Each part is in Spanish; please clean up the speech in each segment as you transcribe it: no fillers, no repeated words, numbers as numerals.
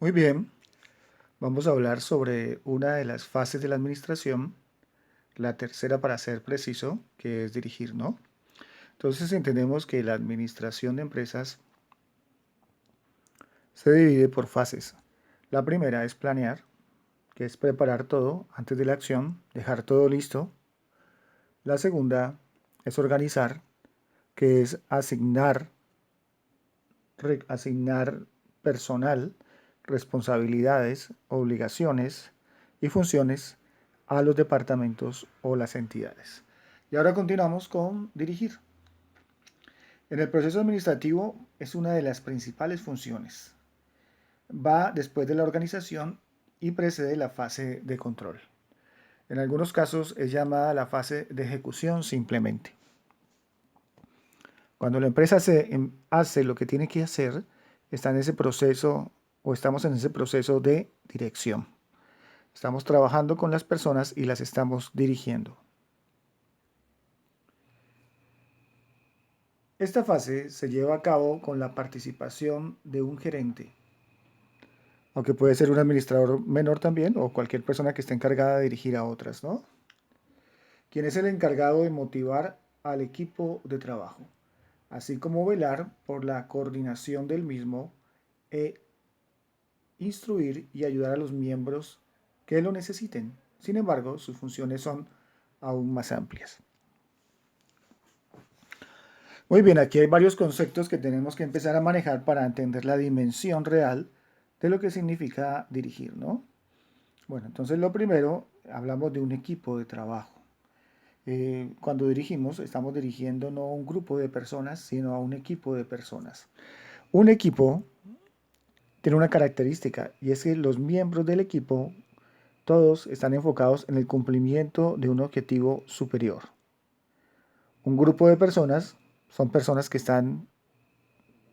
Muy bien, vamos a hablar sobre una de las fases de la administración, la tercera para ser preciso, que es dirigir, ¿no? Entonces entendemos que la administración de empresas se divide por fases. La primera es planear, que es preparar todo antes de la acción, dejar todo listo. La segunda es organizar, que es asignar personal, responsabilidades, obligaciones y funciones a los departamentos o las entidades. Y ahora continuamos con dirigir. En el proceso administrativo es una de las principales funciones. Va después de la organización y precede la fase de control. En algunos casos es llamada la fase de ejecución simplemente. Cuando la empresa hace lo que tiene que hacer, está en ese proceso o estamos en ese proceso de dirección. Estamos trabajando con las personas y las estamos dirigiendo. Esta fase se lleva a cabo con la participación de un gerente, aunque puede ser un administrador menor también o cualquier persona que esté encargada de dirigir a otras, ¿no? Quien es el encargado de motivar al equipo de trabajo, así como velar por la coordinación del mismo e instruir y ayudar a los miembros que lo necesiten. Sin embargo, sus funciones son aún más amplias. Muy bien, aquí hay varios conceptos que tenemos que empezar a manejar para entender la dimensión real de lo que significa dirigir, ¿no? Bueno, entonces lo primero, hablamos de un equipo de trabajo. Cuando dirigimos, estamos dirigiendo no a un grupo de personas, sino a un equipo de personas. Un equipo tiene una característica y es que los miembros del equipo todos están enfocados en el cumplimiento de un objetivo superior. Un grupo de personas son personas que están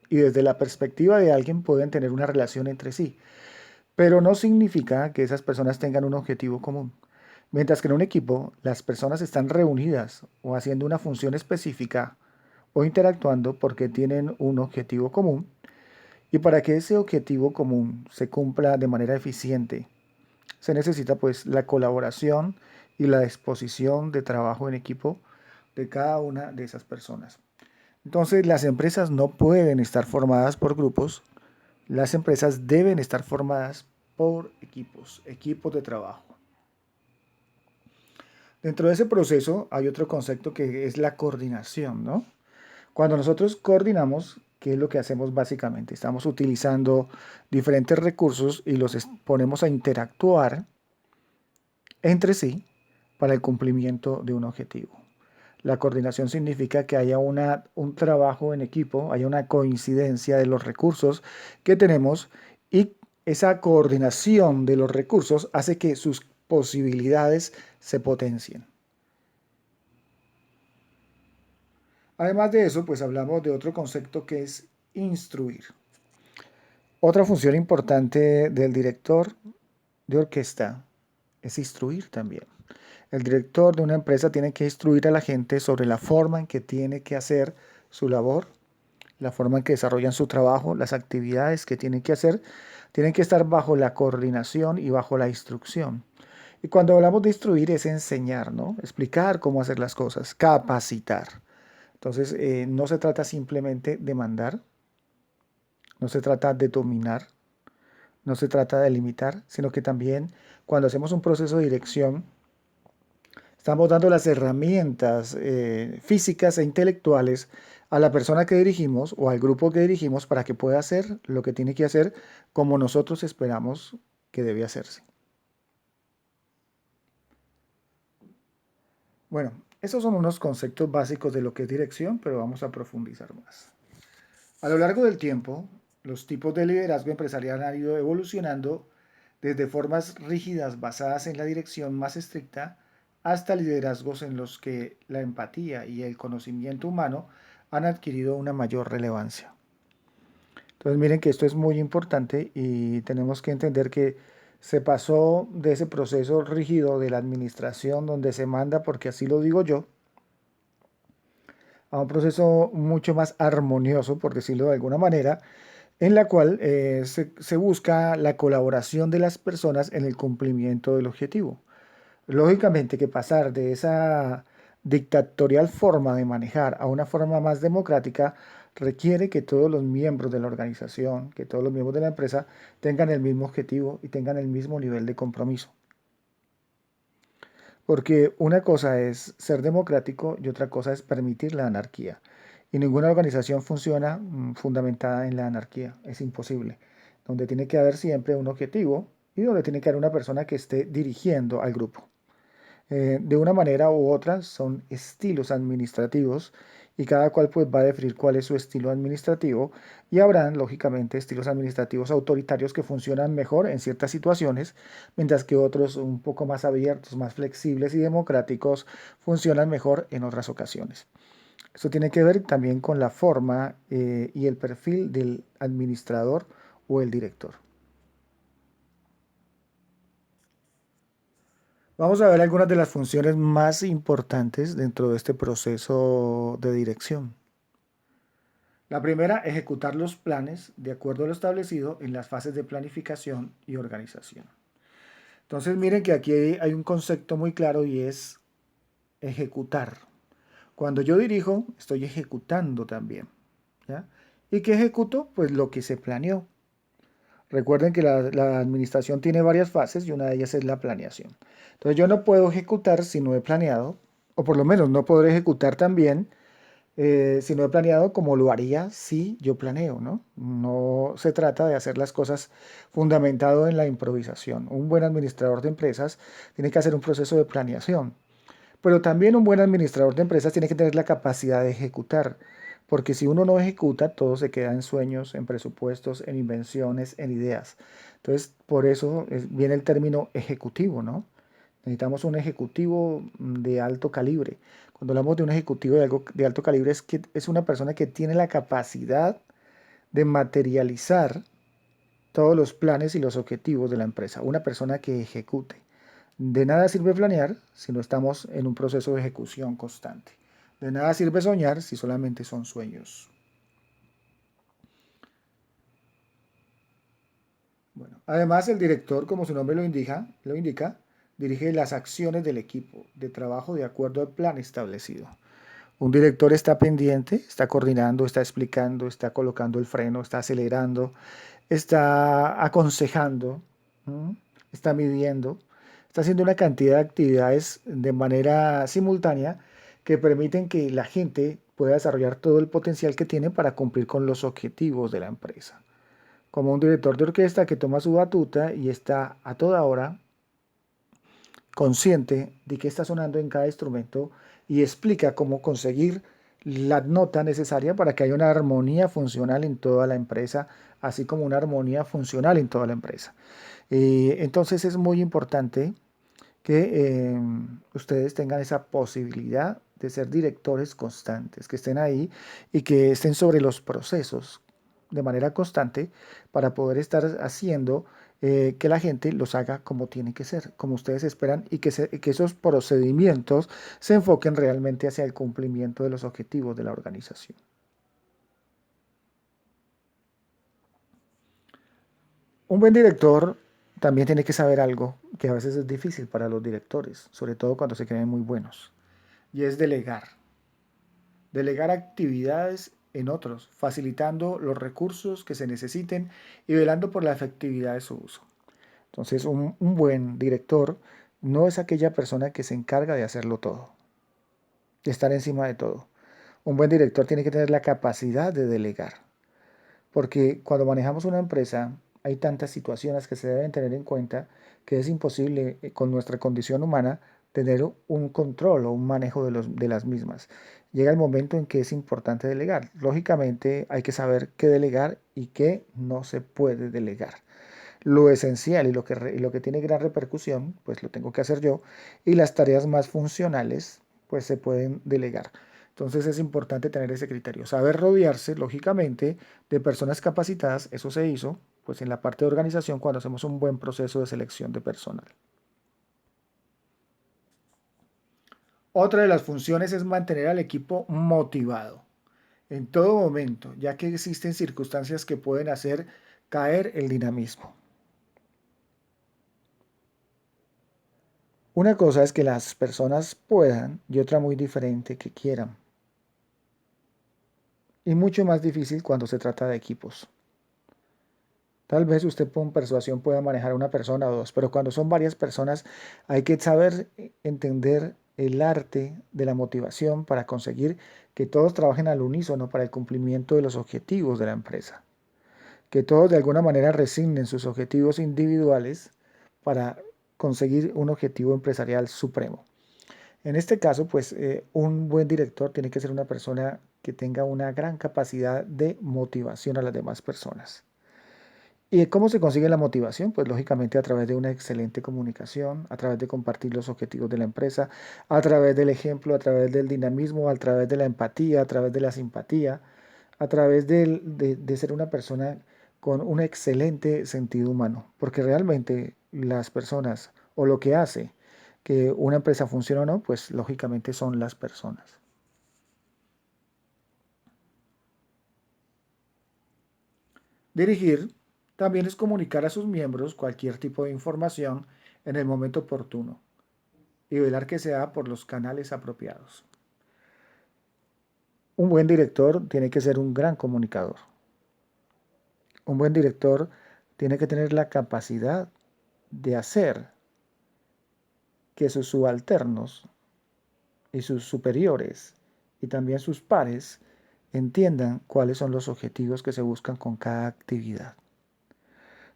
y desde la perspectiva de alguien pueden tener una relación entre sí, pero no significa que esas personas tengan un objetivo común. Mientras que en un equipo las personas están reunidas o haciendo una función específica o interactuando porque tienen un objetivo común y para que ese objetivo común se cumpla de manera eficiente se necesita pues la colaboración y la disposición de trabajo en equipo de cada una de esas personas. Entonces las empresas no pueden estar formadas por grupos, las empresas deben estar formadas por equipos, equipos de trabajo. Dentro de ese proceso hay otro concepto que es la coordinación, ¿no? Cuando nosotros coordinamos, ¿qué es lo que hacemos básicamente? Estamos utilizando diferentes recursos y los ponemos a interactuar entre sí para el cumplimiento de un objetivo. La coordinación significa que haya un trabajo en equipo, haya una coincidencia de los recursos que tenemos y esa coordinación de los recursos hace que sus posibilidades se potencien. Además de eso, pues hablamos de otro concepto que es instruir. Otra función importante del director de orquesta es instruir también. El director de una empresa tiene que instruir a la gente sobre la forma en que tiene que hacer su labor, la forma en que desarrollan su trabajo, las actividades que tienen que hacer, tienen que estar bajo la coordinación y bajo la instrucción. Y cuando hablamos de instruir es enseñar, ¿no? Explicar cómo hacer las cosas, capacitar. Entonces, no se trata simplemente de mandar, no se trata de dominar, no se trata de limitar, sino que también cuando hacemos un proceso de dirección, estamos dando las herramientas físicas e intelectuales a la persona que dirigimos o al grupo que dirigimos para que pueda hacer lo que tiene que hacer como nosotros esperamos que debe hacerse. Bueno, esos son unos conceptos básicos de lo que es dirección, pero vamos a profundizar más. A lo largo del tiempo, los tipos de liderazgo empresarial han ido evolucionando desde formas rígidas basadas en la dirección más estricta hasta liderazgos en los que la empatía y el conocimiento humano han adquirido una mayor relevancia. Entonces miren que esto es muy importante y tenemos que entender que se pasó de ese proceso rígido de la administración donde se manda porque así lo digo yo, a un proceso mucho más armonioso, por decirlo de alguna manera, en la cual se busca la colaboración de las personas en el cumplimiento del objetivo. Lógicamente que pasar de esa dictatorial forma de manejar a una forma más democrática requiere que todos los miembros de la organización, que todos los miembros de la empresa tengan el mismo objetivo y tengan el mismo nivel de compromiso. Porque una cosa es ser democrático y otra cosa es permitir la anarquía. Y ninguna organización funciona fundamentada en la anarquía. Es imposible. Donde tiene que haber siempre un objetivo y donde tiene que haber una persona que esté dirigiendo al grupo. De una manera u otra son estilos administrativos y cada cual pues va a definir cuál es su estilo administrativo y habrán lógicamente estilos administrativos autoritarios que funcionan mejor en ciertas situaciones, mientras que otros un poco más abiertos, más flexibles y democráticos funcionan mejor en otras ocasiones. Esto tiene que ver también con la forma y el perfil del administrador o el director. Vamos a ver algunas de las funciones más importantes dentro de este proceso de dirección. La primera, ejecutar los planes de acuerdo a lo establecido en las fases de planificación y organización. Entonces miren que aquí hay un concepto muy claro y es ejecutar. Cuando yo dirijo, estoy ejecutando también. ¿Ya? ¿Y qué ejecuto? Pues lo que se planeó. Recuerden que la administración tiene varias fases y una de ellas es la planeación. Entonces yo no puedo ejecutar si no he planeado, o por lo menos no podré ejecutar también si no he planeado como lo haría si yo planeo, ¿no? No se trata de hacer las cosas fundamentado en la improvisación. Un buen administrador de empresas tiene que hacer un proceso de planeación, pero también un buen administrador de empresas tiene que tener la capacidad de ejecutar, porque si uno no ejecuta, todo se queda en sueños, en presupuestos, en invenciones, en ideas. Entonces, por eso viene el término ejecutivo, ¿no? Necesitamos un ejecutivo de alto calibre. Cuando hablamos de un ejecutivo de alto calibre es que es una persona que tiene la capacidad de materializar todos los planes y los objetivos de la empresa. Una persona que ejecute. De nada sirve planear si no estamos en un proceso de ejecución constante. De nada sirve soñar si solamente son sueños. Bueno, además el director, como su nombre lo indica, dirige las acciones del equipo de trabajo de acuerdo al plan establecido. Un director está pendiente, está coordinando, está explicando, está colocando el freno, está acelerando, está aconsejando, ¿m? Está midiendo, está haciendo una cantidad de actividades de manera simultánea que permiten que la gente pueda desarrollar todo el potencial que tiene para cumplir con los objetivos de la empresa. Como un director de orquesta que toma su batuta y está a toda hora consciente de qué está sonando en cada instrumento y explica cómo conseguir la nota necesaria para que haya una armonía funcional en toda la empresa, así como una armonía funcional en toda la empresa. Entonces es muy importante que ustedes tengan esa posibilidad de ser directores constantes, que estén ahí y que estén sobre los procesos de manera constante para poder estar haciendo que la gente los haga como tiene que ser, como ustedes esperan y que esos procedimientos se enfoquen realmente hacia el cumplimiento de los objetivos de la organización. Un buen director también tiene que saber algo que a veces es difícil para los directores, sobre todo cuando se creen muy buenos, y es delegar. Delegar actividades en otros, facilitando los recursos que se necesiten y velando por la efectividad de su uso. Entonces, un buen director no es aquella persona que se encarga de hacerlo todo, de estar encima de todo. Un buen director tiene que tener la capacidad de delegar, porque cuando manejamos una empresa hay tantas situaciones que se deben tener en cuenta que es imposible con nuestra condición humana tener un control o un manejo de las mismas. Llega el momento en que es importante delegar. Lógicamente hay que saber qué delegar y qué no se puede delegar. Lo esencial y lo que tiene gran repercusión, pues lo tengo que hacer yo, y las tareas más funcionales, pues se pueden delegar. Entonces es importante tener ese criterio, saber rodearse, lógicamente, de personas capacitadas. Eso se hizo, pues en la parte de organización cuando hacemos un buen proceso de selección de personal. Otra de las funciones es mantener al equipo motivado. en todo momento, ya que existen circunstancias que pueden hacer caer el dinamismo. Una cosa es que las personas puedan y otra muy diferente que quieran. Y mucho más difícil cuando se trata de equipos. Tal vez usted con persuasión pueda manejar a una persona o dos, pero cuando son varias personas hay que saber entender el arte de la motivación para conseguir que todos trabajen al unísono para el cumplimiento de los objetivos de la empresa. Que todos de alguna manera resignen sus objetivos individuales para conseguir un objetivo empresarial supremo. En este caso, pues un buen director tiene que ser una persona que tenga una gran capacidad de motivación a las demás personas. ¿Y cómo se consigue la motivación? Pues lógicamente a través de una excelente comunicación, a través de compartir los objetivos de la empresa, a través del ejemplo, a través del dinamismo, a través de la empatía, a través de la simpatía, a través de ser una persona con un excelente sentido humano. Porque realmente las personas o lo que hace que una empresa funcione o no, pues lógicamente son las personas. Dirigir también es comunicar a sus miembros cualquier tipo de información en el momento oportuno y velar que sea por los canales apropiados. Un buen director tiene que ser un gran comunicador. Un buen director tiene que tener la capacidad de hacer que sus subalternos y sus superiores y también sus pares entiendan cuáles son los objetivos que se buscan con cada actividad.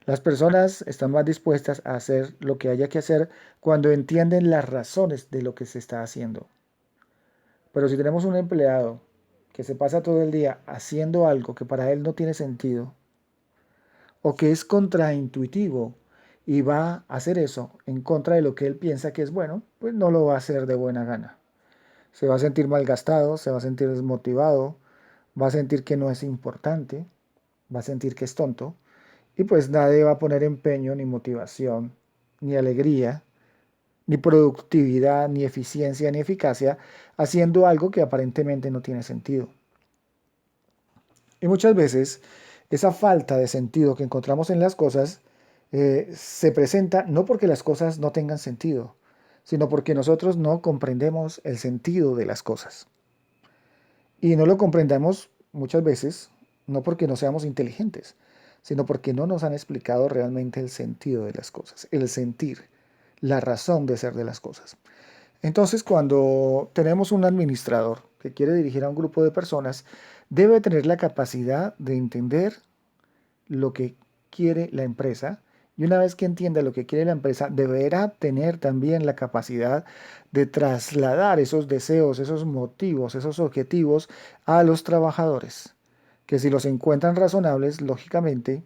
Las personas están más dispuestas a hacer lo que haya que hacer cuando entienden las razones de lo que se está haciendo. Pero si tenemos un empleado que se pasa todo el día haciendo algo que para él no tiene sentido o que es contraintuitivo y va a hacer eso en contra de lo que él piensa que es bueno, pues no lo va a hacer de buena gana. Se va a sentir malgastado, se va a sentir desmotivado, va a sentir que no es importante, va a sentir que es tonto y pues nadie va a poner empeño, ni motivación, ni alegría, ni productividad, ni eficiencia, ni eficacia haciendo algo que aparentemente no tiene sentido. Y muchas veces esa falta de sentido que encontramos en las cosas se presenta no porque las cosas no tengan sentido, sino porque nosotros no comprendemos el sentido de las cosas. Y no lo comprendamos muchas veces, no porque no seamos inteligentes, sino porque no nos han explicado realmente el sentido de las cosas, el sentir, la razón de ser de las cosas. Entonces, cuando tenemos un administrador que quiere dirigir a un grupo de personas, debe tener la capacidad de entender lo que quiere la empresa y una vez que entienda lo que quiere la empresa, deberá tener también la capacidad de trasladar esos deseos, esos motivos, esos objetivos a los trabajadores, que si los encuentran razonables, lógicamente,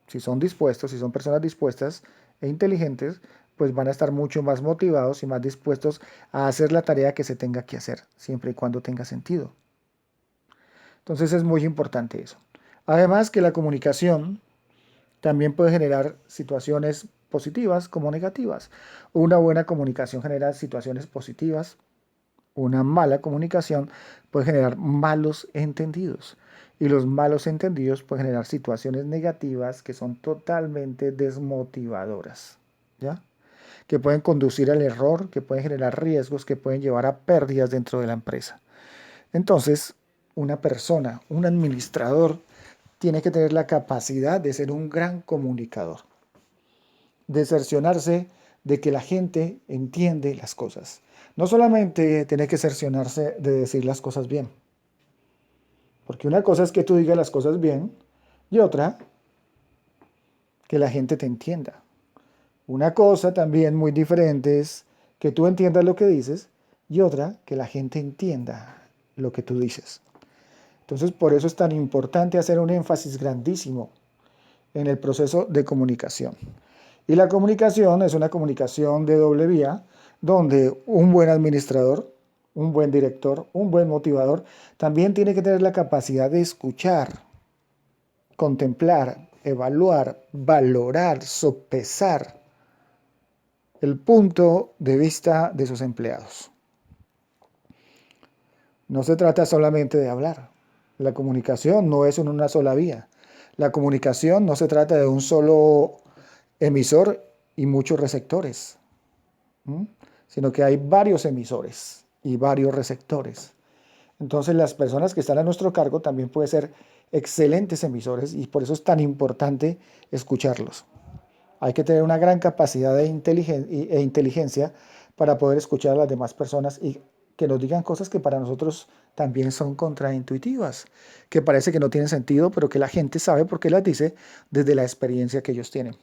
si son dispuestos, si son personas dispuestas e inteligentes, pues van a estar mucho más motivados y más dispuestos a hacer la tarea que se tenga que hacer, siempre y cuando tenga sentido. Entonces es muy importante eso. Además que la comunicación también puede generar situaciones positivas como negativas. Una buena comunicación genera situaciones positivas. Una mala comunicación puede generar malos entendidos. Y los malos entendidos pueden generar situaciones negativas que son totalmente desmotivadoras. ¿Ya? Que pueden conducir al error, que pueden generar riesgos, que pueden llevar a pérdidas dentro de la empresa. Entonces, una persona, un administrador, tiene que tener la capacidad de ser un gran comunicador, de cerciorarse de que la gente entiende las cosas. No solamente tiene que cerciorarse de decir las cosas bien, porque una cosa es que tú digas las cosas bien y otra que la gente te entienda. Una cosa también muy diferente es que tú entiendas lo que dices y otra que la gente entienda lo que tú dices. Entonces, por eso es tan importante hacer un énfasis grandísimo en el proceso de comunicación. Y la comunicación es una comunicación de doble vía, donde un buen administrador, un buen director, un buen motivador, también tiene que tener la capacidad de escuchar, contemplar, evaluar, valorar, sopesar el punto de vista de sus empleados. No se trata solamente de hablar, La comunicación no es en una sola vía. La comunicación no se trata de un solo emisor y muchos receptores, ¿m? Sino que hay varios emisores y varios receptores. Entonces las personas que están a nuestro cargo también pueden ser excelentes emisores y por eso es tan importante escucharlos. Hay que tener una gran capacidad e inteligencia para poder escuchar a las demás personas y que nos digan cosas que para nosotros también son contraintuitivas, que parece que no tienen sentido, pero que la gente sabe por qué las dice desde la experiencia que ellos tienen.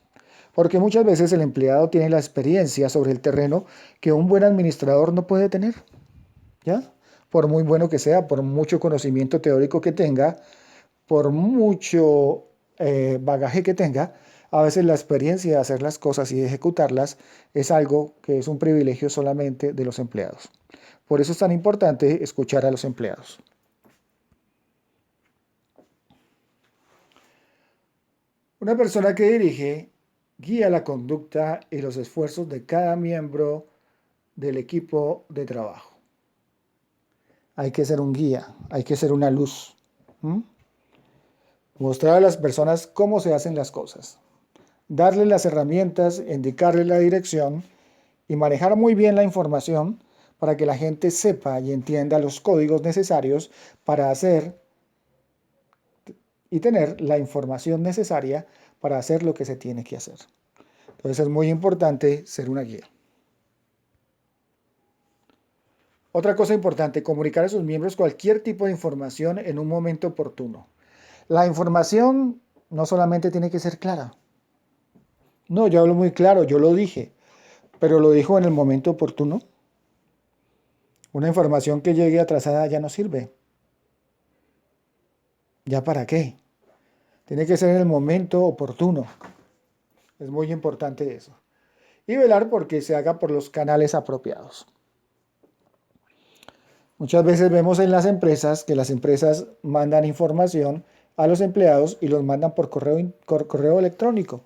Porque muchas veces el empleado tiene la experiencia sobre el terreno que un buen administrador no puede tener, ¿ya? Por muy bueno que sea, por mucho conocimiento teórico que tenga, por mucho bagaje que tenga, a veces la experiencia de hacer las cosas y de ejecutarlas es algo que es un privilegio solamente de los empleados. Por eso es tan importante escuchar a los empleados. Una persona que dirige guía la conducta y los esfuerzos de cada miembro del equipo de trabajo. Hay que ser un guía, hay que ser una luz. ¿Mm? Mostrar a las personas cómo se hacen las cosas. Darles las herramientas, indicarles la dirección y manejar muy bien la información para que la gente sepa y entienda los códigos necesarios para hacer y tener la información necesaria para hacer lo que se tiene que hacer. Entonces es muy importante ser una guía. Otra cosa importante, comunicar a sus miembros cualquier tipo de información en un momento oportuno. La información no solamente tiene que ser clara. No, yo hablo muy claro, yo lo dije, pero lo dijo en el momento oportuno. Una información que llegue atrasada ya no sirve. ¿Ya para qué? Tiene que ser en el momento oportuno. Es muy importante eso. Y velar porque se haga por los canales apropiados. Muchas veces vemos en las empresas que las empresas mandan información a los empleados y los mandan por correo electrónico.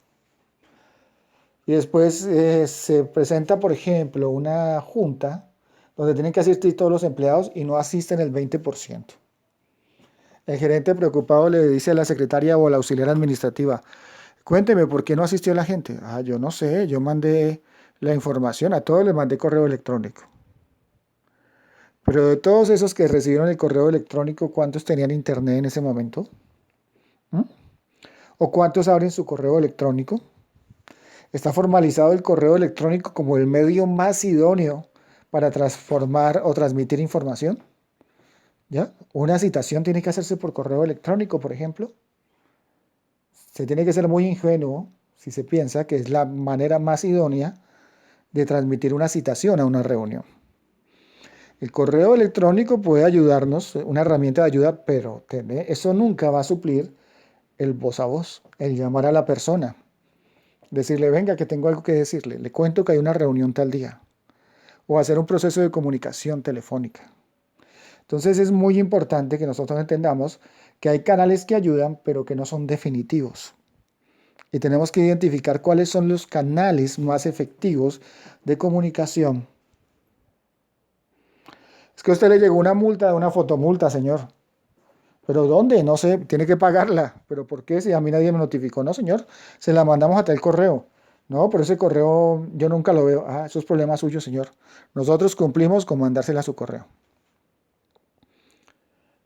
Y después se presenta, por ejemplo, una junta donde tienen que asistir todos los empleados y no asisten el 20%. El gerente preocupado le dice a la secretaria o a la auxiliar administrativa, cuénteme, ¿por qué no asistió la gente? Ah, yo no sé, yo mandé la información, a todos les mandé correo electrónico. Pero de todos esos que recibieron el correo electrónico, ¿cuántos tenían internet en ese momento? ¿Mm? ¿O cuántos abren su correo electrónico? Está formalizado el correo electrónico como el medio más idóneo para transformar o transmitir información. ¿Ya? Una citación tiene que hacerse por correo electrónico, por ejemplo. Se tiene que ser muy ingenuo si se piensa que es la manera más idónea de transmitir una citación a una reunión. El correo electrónico puede ayudarnos, una herramienta de ayuda, pero eso nunca va a suplir el voz a voz, el llamar a la persona, decirle, venga, que tengo algo que decirle, le cuento que hay una reunión tal día, o hacer un proceso de comunicación telefónica. Entonces es muy importante que nosotros entendamos que hay canales que ayudan, pero que no son definitivos. Y tenemos que identificar cuáles son los canales más efectivos de comunicación. Es que a usted le llegó una multa, una fotomulta, señor. ¿Pero dónde? No sé, tiene que pagarla. ¿Pero por qué? Si a mí nadie me notificó. No, señor, se la mandamos hasta el correo. No, pero ese correo yo nunca lo veo. Ah, eso es problema suyo, señor. Nosotros cumplimos con mandársela a su correo.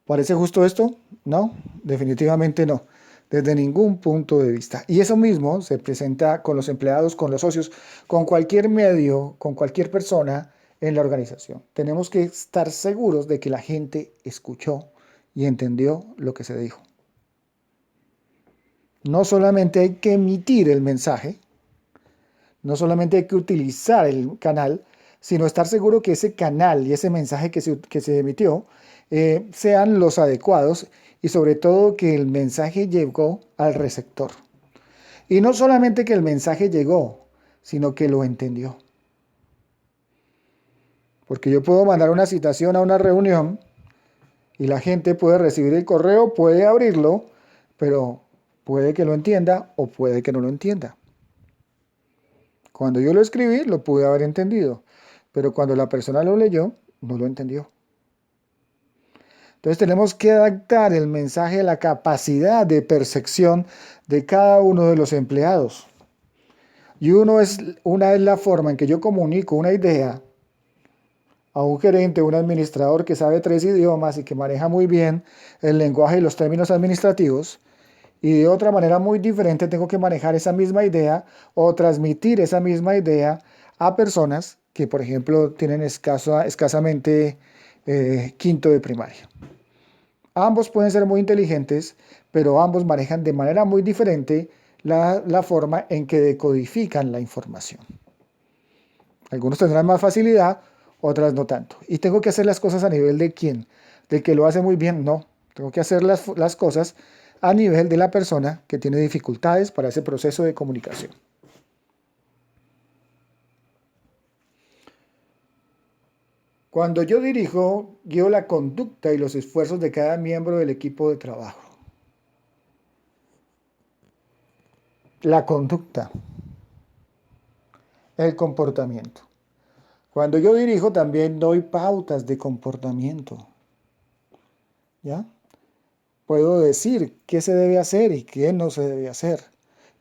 ¿Parece justo esto? No, definitivamente no, desde ningún punto de vista. Y eso mismo se presenta con los empleados, con los socios, con cualquier medio, con cualquier persona en la organización. Tenemos que estar seguros de que la gente escuchó y entendió lo que se dijo. No solamente hay que emitir el mensaje, no solamente hay que utilizar el canal, sino estar seguro que ese canal y ese mensaje que se emitió sean los adecuados y sobre todo que el mensaje llegó al receptor. Y no solamente que el mensaje llegó, sino que lo entendió. Porque yo puedo mandar una citación a una reunión y la gente puede recibir el correo, puede abrirlo, pero puede que lo entienda o puede que no lo entienda. Cuando yo lo escribí, lo pude haber entendido, pero cuando la persona lo leyó, no lo entendió. Entonces tenemos que adaptar el mensaje a la capacidad de percepción de cada uno de los empleados. Y una es la forma en que yo comunico una idea a un gerente, un administrador que sabe 3 idiomas y que maneja muy bien el lenguaje y los términos administrativos. Y de otra manera muy diferente tengo que manejar esa misma idea o transmitir esa misma idea a personas que, por ejemplo, tienen escasamente quinto de primaria. Ambos pueden ser muy inteligentes, pero ambos manejan de manera muy diferente la forma en que decodifican la información. Algunos tendrán más facilidad, otras no tanto. Y tengo que hacer las cosas a nivel de quién, del que lo hace muy bien, no. Tengo que hacer las cosas a nivel de la persona que tiene dificultades para ese proceso de comunicación. Cuando yo dirijo, guío la conducta y los esfuerzos de cada miembro del equipo de trabajo. La conducta, el comportamiento. Cuando yo dirijo, también doy pautas de comportamiento. ¿Ya? Puedo decir qué se debe hacer y qué no se debe hacer.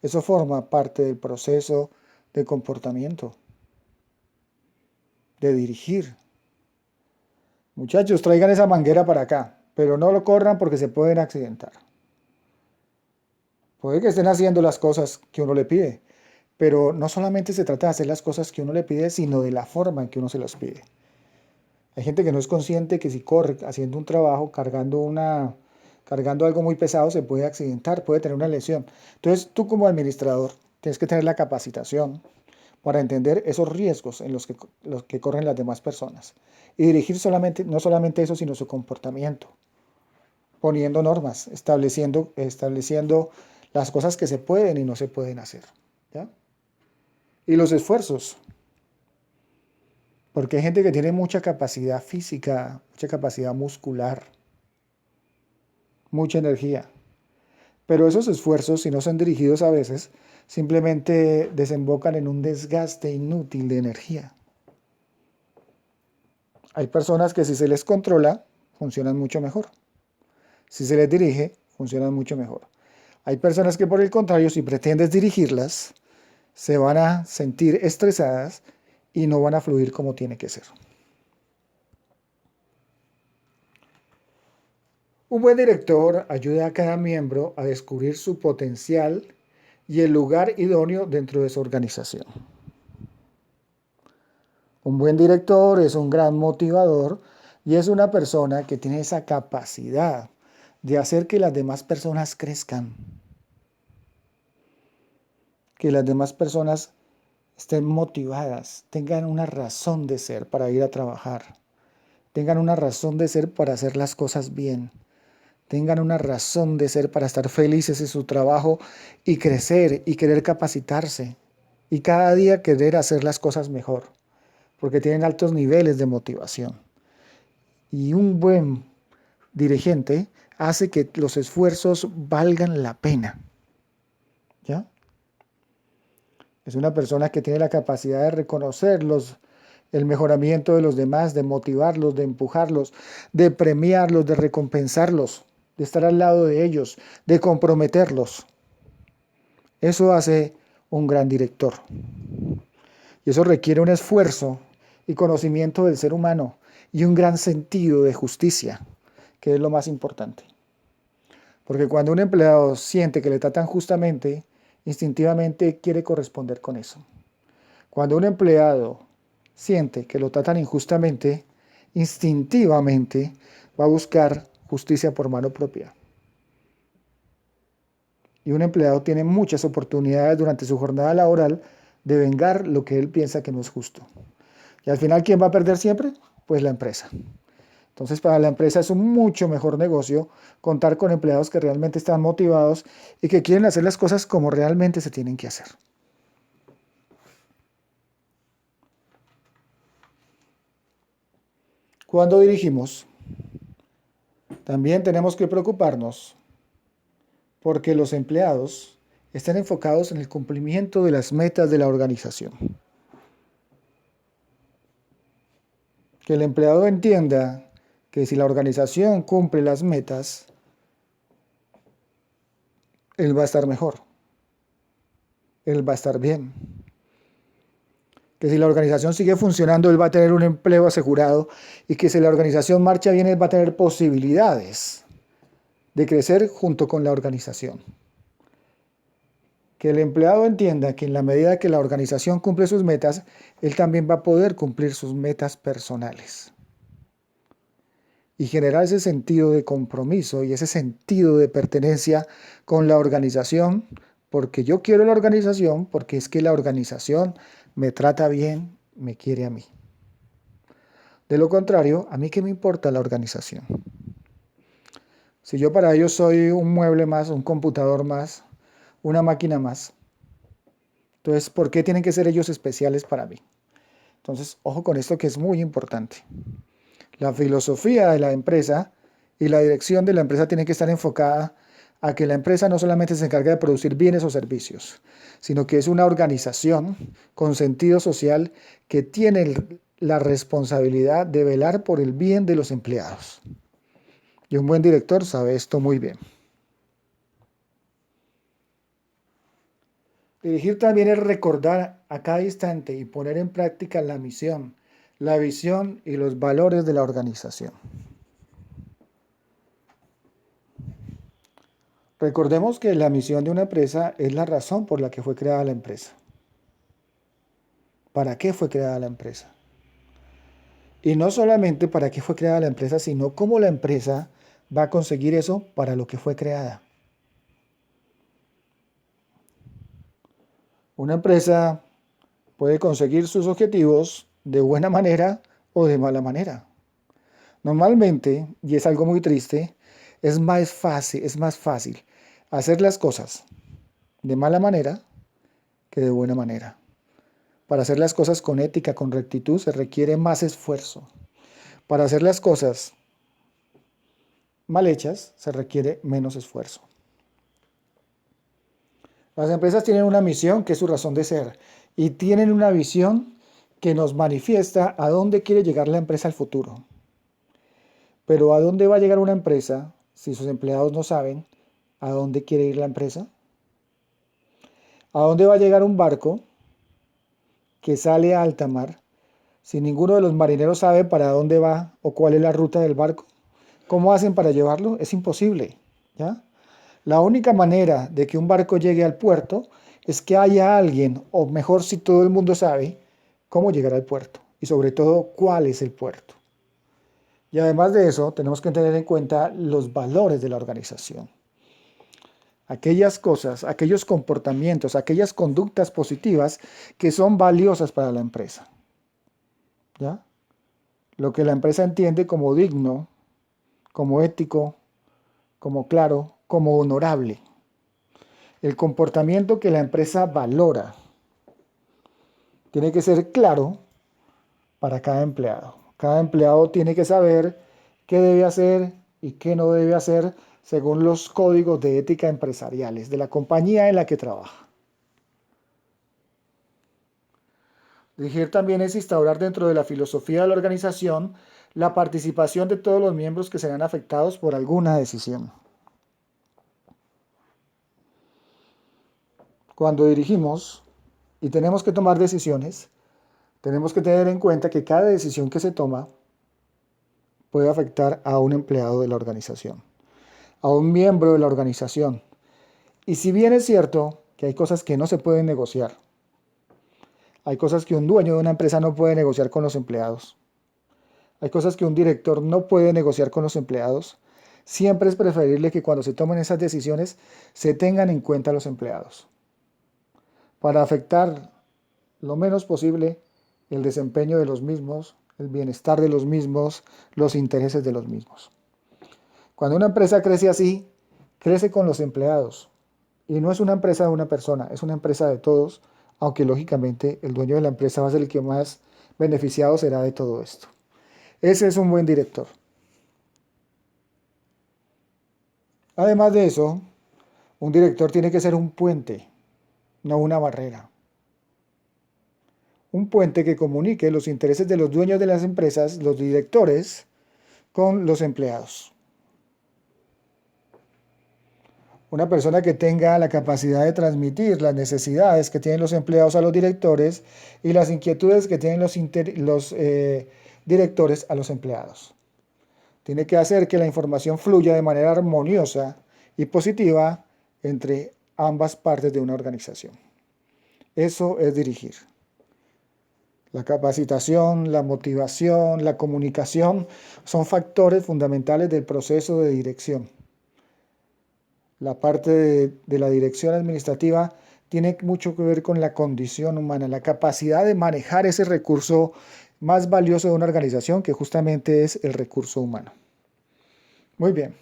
Eso forma parte del proceso de comportamiento, de dirigir. Muchachos, traigan esa manguera para acá, pero no lo corran porque se pueden accidentar. Puede que estén haciendo las cosas que uno le pide, pero no solamente se trata de hacer las cosas que uno le pide, sino de la forma en que uno se las pide. Hay gente que no es consciente que si corre haciendo un trabajo, cargando algo muy pesado, se puede accidentar, puede tener una lesión. Entonces, tú como administrador tienes que tener la capacitación para entender esos riesgos en los que corren las demás personas. Y dirigir no solamente eso, sino su comportamiento, poniendo normas, estableciendo las cosas que se pueden y no se pueden hacer. ¿Ya? Y los esfuerzos, porque hay gente que tiene mucha capacidad física, mucha capacidad muscular, mucha energía. Pero esos esfuerzos, si no son dirigidos a veces, simplemente desembocan en un desgaste inútil de energía. Hay personas que si se les controla, funcionan mucho mejor. Si se les dirige, funcionan mucho mejor. Hay personas que por el contrario, si pretendes dirigirlas, se van a sentir estresadas y no van a fluir como tiene que ser. Un buen director ayuda a cada miembro a descubrir su potencial y el lugar idóneo dentro de su organización. Un buen director es un gran motivador y es una persona que tiene esa capacidad de hacer que las demás personas crezcan, que las demás personas estén motivadas, tengan una razón de ser para ir a trabajar, tengan una razón de ser para hacer las cosas bien, tengan una razón de ser para estar felices en su trabajo y crecer y querer capacitarse y cada día querer hacer las cosas mejor, porque tienen altos niveles de motivación. Y un buen dirigente hace que los esfuerzos valgan la pena. ¿Ya? Es una persona que tiene la capacidad de reconocer el mejoramiento de los demás, de motivarlos, de empujarlos, de premiarlos, de recompensarlos, de estar al lado de ellos, de comprometerlos. Eso hace un gran director. Y eso requiere un esfuerzo y conocimiento del ser humano y un gran sentido de justicia, que es lo más importante. Porque cuando un empleado siente que le tratan justamente, instintivamente quiere corresponder con eso. Cuando un empleado siente que lo tratan injustamente, instintivamente va a buscar justicia por mano propia. Y un empleado tiene muchas oportunidades durante su jornada laboral de vengar lo que él piensa que no es justo. Y al final, ¿quién va a perder siempre? Pues la empresa. Entonces, para la empresa es un mucho mejor negocio contar con empleados que realmente están motivados y que quieren hacer las cosas como realmente se tienen que hacer. Cuando dirigimos, también tenemos que preocuparnos porque los empleados estén enfocados en el cumplimiento de las metas de la organización. Que el empleado entienda que si la organización cumple las metas, él va a estar mejor, él va a estar bien. Que si la organización sigue funcionando, él va a tener un empleo asegurado y que si la organización marcha bien, él va a tener posibilidades de crecer junto con la organización. Que el empleado entienda que en la medida que la organización cumple sus metas, él también va a poder cumplir sus metas personales. Y generar ese sentido de compromiso y ese sentido de pertenencia con la organización, porque yo quiero la organización, porque es que la organización me trata bien, me quiere a mí. De lo contrario, ¿a mí qué me importa la organización? Si yo para ellos soy un mueble más, un computador más, una máquina más, entonces, ¿por qué tienen que ser ellos especiales para mí? Entonces, ojo con esto que es muy importante. La filosofía de la empresa y la dirección de la empresa tiene que estar enfocada a que la empresa no solamente se encarga de producir bienes o servicios, sino que es una organización con sentido social que tiene la responsabilidad de velar por el bien de los empleados. Y un buen director sabe esto muy bien. Dirigir también es recordar a cada instante y poner en práctica la misión, la visión y los valores de la organización. Recordemos que la misión de una empresa es la razón por la que fue creada la empresa. ¿Para qué fue creada la empresa? Y no solamente para qué fue creada la empresa, sino cómo la empresa va a conseguir eso para lo que fue creada. Una empresa puede conseguir sus objetivos de buena manera o de mala manera. Normalmente, y es algo muy triste, es más fácil hacer las cosas de mala manera que de buena manera. Para hacer las cosas con ética, con rectitud, se requiere más esfuerzo. Para hacer las cosas mal hechas, se requiere menos esfuerzo. Las empresas tienen una misión que es su razón de ser y tienen una visión que nos manifiesta a dónde quiere llegar la empresa al futuro. Pero ¿a dónde va a llegar una empresa si sus empleados no saben a dónde quiere ir la empresa? ¿A dónde va a llegar un barco que sale a alta mar si ninguno de los marineros sabe para dónde va o cuál es la ruta del barco? ¿Cómo hacen para llevarlo? Es imposible, ¿ya? La única manera de que un barco llegue al puerto es que haya alguien, o mejor si todo el mundo sabe, cómo llegar al puerto y sobre todo cuál es el puerto. Y además de eso, tenemos que tener en cuenta los valores de la organización. Aquellas cosas, aquellos comportamientos, aquellas conductas positivas que son valiosas para la empresa. ¿Ya? Lo que la empresa entiende como digno, como ético, como claro, como honorable. El comportamiento que la empresa valora tiene que ser claro para cada empleado. Cada empleado tiene que saber qué debe hacer y qué no debe hacer según los códigos de ética empresariales de la compañía en la que trabaja. Dirigir también es instaurar dentro de la filosofía de la organización la participación de todos los miembros que serán afectados por alguna decisión. Cuando dirigimos y tenemos que tomar decisiones, tenemos que tener en cuenta que cada decisión que se toma puede afectar a un empleado de la organización, a un miembro de la organización. Y si bien es cierto que hay cosas que no se pueden negociar, hay cosas que un dueño de una empresa no puede negociar con los empleados, hay cosas que un director no puede negociar con los empleados, siempre es preferible que cuando se tomen esas decisiones se tengan en cuenta los empleados, para afectar lo menos posible el desempeño de los mismos, el bienestar de los mismos, los intereses de los mismos. Cuando una empresa crece así, crece con los empleados. Y no es una empresa de una persona, es una empresa de todos, aunque lógicamente el dueño de la empresa va a ser el que más beneficiado será de todo esto. Ese es un buen director. Además de eso, un director tiene que ser un puente, no una barrera. Un puente que comunique los intereses de los dueños de las empresas, los directores, con los empleados. Una persona que tenga la capacidad de transmitir las necesidades que tienen los empleados a los directores y las inquietudes que tienen los directores a los empleados. Tiene que hacer que la información fluya de manera armoniosa y positiva entre ambas partes de una organización. Eso es dirigir. La capacitación, la motivación, la comunicación son factores fundamentales del proceso de dirección. La parte de la dirección administrativa tiene mucho que ver con la condición humana, la capacidad de manejar ese recurso más valioso de una organización, que justamente es el recurso humano. Muy bien.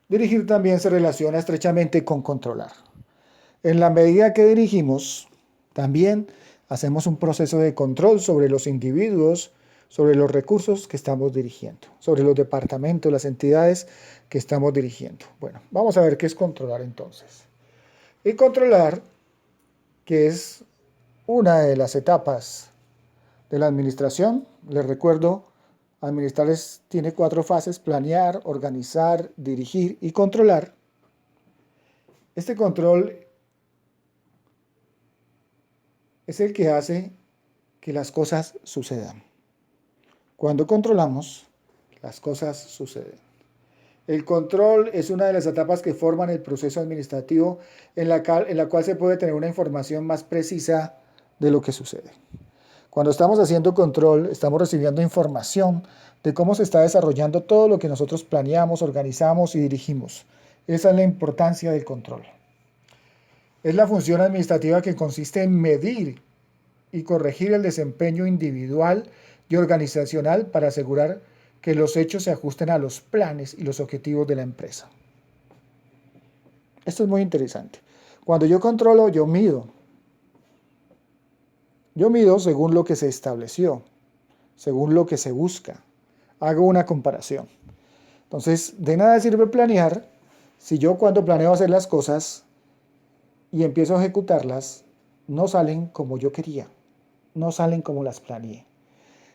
Dirigir también se relaciona estrechamente con controlar. En la medida que dirigimos, también hacemos un proceso de control sobre los individuos, sobre los recursos que estamos dirigiendo, sobre los departamentos, las entidades que estamos dirigiendo. Bueno, vamos a ver qué es controlar entonces. Y controlar, que es una de las etapas de la administración, les recuerdo, administrar tiene 4 fases: planear, organizar, dirigir y controlar. Este control es el que hace que las cosas sucedan. Cuando controlamos, las cosas suceden. El control es una de las etapas que forman el proceso administrativo en la cual se puede tener una información más precisa de lo que sucede. Cuando estamos haciendo control, estamos recibiendo información de cómo se está desarrollando todo lo que nosotros planeamos, organizamos y dirigimos. Esa es la importancia del control. Es la función administrativa que consiste en medir y corregir el desempeño individual y organizacional para asegurar que los hechos se ajusten a los planes y los objetivos de la empresa. Esto es muy interesante. Cuando yo controlo, yo mido. Yo mido según lo que se estableció, según lo que se busca. Hago una comparación. Entonces, de nada sirve planear si yo cuando planeo hacer las cosas y empiezo a ejecutarlas, no salen como yo quería, no salen como las planeé.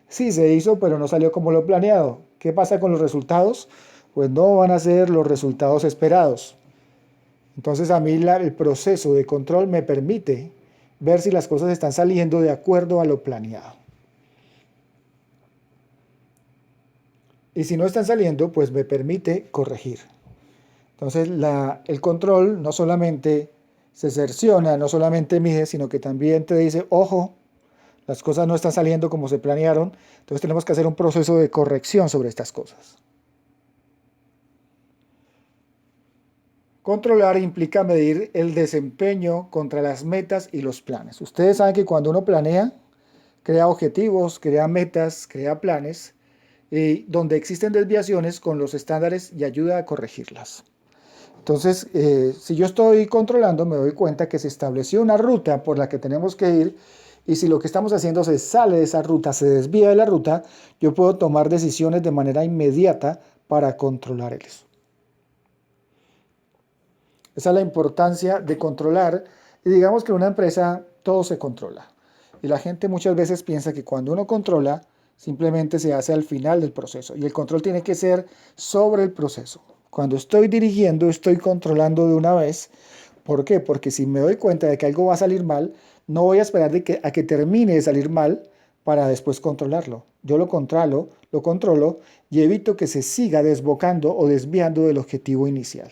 Sí, se hizo, pero no salió como lo planeado. ¿Qué pasa con los resultados? Pues no van a ser los resultados esperados. Entonces a mí el proceso de control me permite ver si las cosas están saliendo de acuerdo a lo planeado. Y si no están saliendo, pues me permite corregir. Entonces el control no solamente se cerciona, no solamente mide, sino que también te dice, ojo, las cosas no están saliendo como se planearon, entonces tenemos que hacer un proceso de corrección sobre estas cosas. Controlar implica medir el desempeño contra las metas y los planes. Ustedes saben que cuando uno planea, crea objetivos, crea metas, crea planes, donde existen desviaciones con los estándares y ayuda a corregirlas. Entonces, si yo estoy controlando, me doy cuenta que se estableció una ruta por la que tenemos que ir, y si lo que estamos haciendo se sale de esa ruta, se desvía de la ruta, yo puedo tomar decisiones de manera inmediata para controlar eso. Esa es la importancia de controlar. Y digamos que en una empresa todo se controla. Y la gente muchas veces piensa que cuando uno controla, simplemente se hace al final del proceso. Y el control tiene que ser sobre el proceso. Cuando estoy dirigiendo, estoy controlando de una vez. ¿Por qué? Porque si me doy cuenta de que algo va a salir mal, no voy a esperar a que termine de salir mal para después controlarlo. Yo lo controlo y evito que se siga desbocando o desviando del objetivo inicial.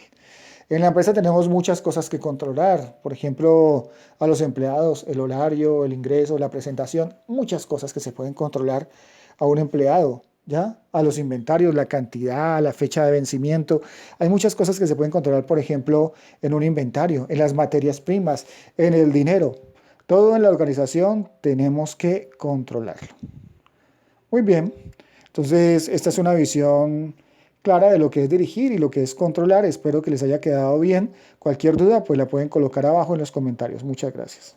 En la empresa tenemos muchas cosas que controlar, por ejemplo, a los empleados, el horario, el ingreso, la presentación, muchas cosas que se pueden controlar a un empleado, ¿ya? A los inventarios, la cantidad, la fecha de vencimiento. Hay muchas cosas que se pueden controlar, por ejemplo, en un inventario, en las materias primas, en el dinero. Todo en la organización tenemos que controlarlo. Muy bien, entonces esta es una visión clara de lo que es dirigir y lo que es controlar. Espero que les haya quedado bien. Cualquier duda, pues la pueden colocar abajo en los comentarios. Muchas gracias.